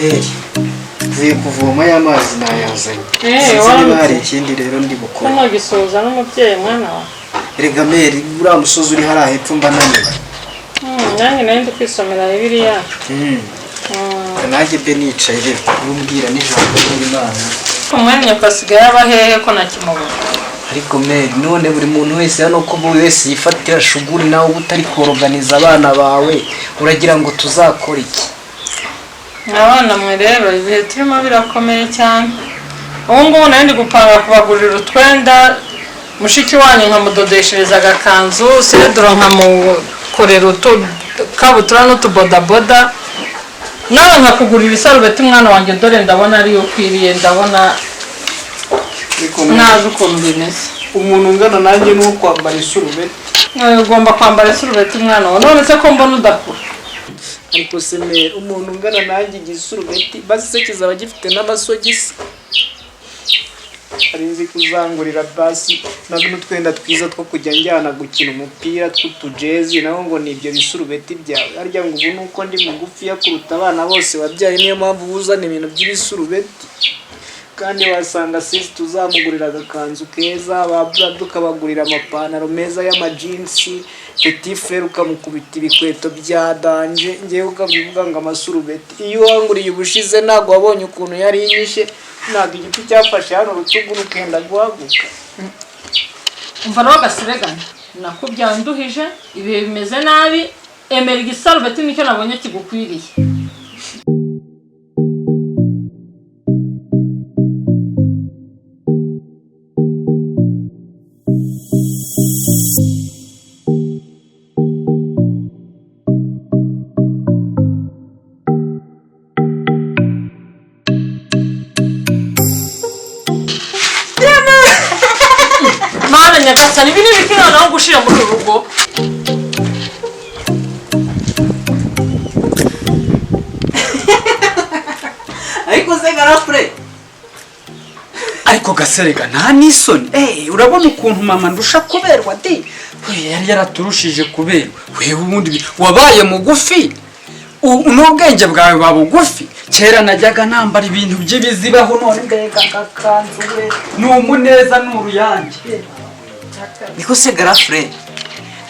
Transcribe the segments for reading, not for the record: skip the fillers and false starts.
Vuye kuvoma y'amazi nayazanye. Sinzi hari ikindi rero ndi gukora. Hano gisoza n'umubyeyi mwana wa. Erega Meri uriya musozi uri hariya hepfo mba naniwe. Nanjye nari ndi kwisomera Bibiliya. Nanjye be nicaye rero umbwira n'ijambo ry'Imana. Umwanya kasigaye abahehe ko nakimubona. Ariko Meri none buri muntu wese hano ko buri wese yifatira shuguri nawe utari kuorganiza abana bawe uragira ngo tuzakora iki? Abana mwe rero ibihe turimo birakomeye cyane. Ubu ngubu nari ndi gupanga kubagurira utwenda mushiki wanyu nkamudodeshereza agakanzu sedro nkamukorera kabutura n'utubodaboda nawe nkakugurira isarubeti mwana wanjye dore ndabona ari ukwiriye ndabona naje ukuntu bimeze. Umuntu ungana nanjye no kwambara isurubeti. Ugomba kwambara isurubeti mwana wawe none se ko mbona udakura. Ariko se Meri umuntu ungana nanjye igisurubeti basi se kizaba gifite n'amasogisi. Arinzi kuzangurira basi nabwo twenda twiza two kujya njyana gukina umupira tw'utujezi naho ngo nibyo bisurubeti byawe arya ngo ubu nuko ndi mugufi yakuruta abana bose babyaye niyo mpamvu buzana ibintu by'ibisurubeti kandi wasanga sisi tuzamugurira agakanzu keza tukabagurira amapantaro meza y'amajinsi petit frère ukamukubita ibikweto bya danje ngewe ukabivuga ngo amasurubeti iyo wanguriye ubushize ntago wabonye ukuntu yari inyishe ntabwo igiti cyafashe hano urutugu rukenda guhaguka. Umva rero gasiregana nakubyaye nduhije ibihe bimeze nabi emera igisarubeti nicyo nabonye kigukwiriye. Nyagasani ibi ni ibiki noneho gushira muri uru rugo. Ariko se garafure ariko gaserega nta nisoni urabona ukuntu mama ndusha kuberwa de yari yaraturushije kuberwa wewe ubundi wabaye mugufi n'ubwenge bwawe babugufi kera najyaga nambara ibintu by'ibizibaho none mbega gakanzu we n'umuneza n'uruyange. Niko se garafure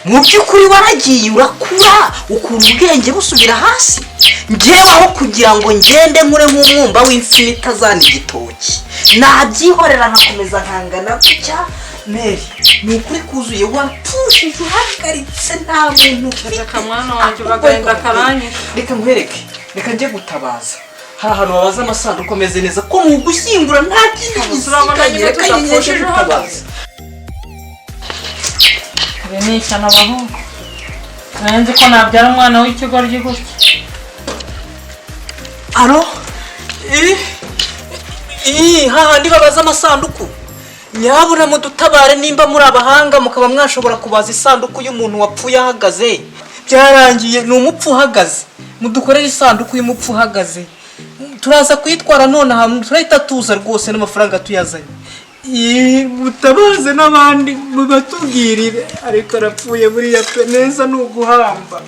mu by'ukuri waragiye urakura ukuntu ubwenge busubira hasi ngeweho kugira ngo ngende nkure nk'umwumba w'insina itazana igitoki nabyihorera nkakomeza nkangana gutya. Meri ni ukuri kuzuye wapfushije uhagaritse nta muntu reka mwana wanjye uragenda karanye. Reka nkwereke reka njye gutabaza hari ahantu babaza amasanduku ameze neza ko mu gushyingura nta kintu gisigaye reka njye gutabaza. Ni cyane abahungu nanze ko nabyara umwana w'ikigoryi gutya. Aro hahandi babaza amasanduku nyabura mudutabare nimba muri abahanga mukaba mwashobora kubaza isanduku y'umuntu wapfuye ahagaze byarangiye ni umupfu uhagaze mudukorera isanduku y'umupfu uhagaze turaza kuyitwara none ahantu turahita tuza rwose n'amafaranga tuyazanye. Mutabaze n'abandi mubatubwirire ariko arapfuye buriya pe neza n'uguhamba.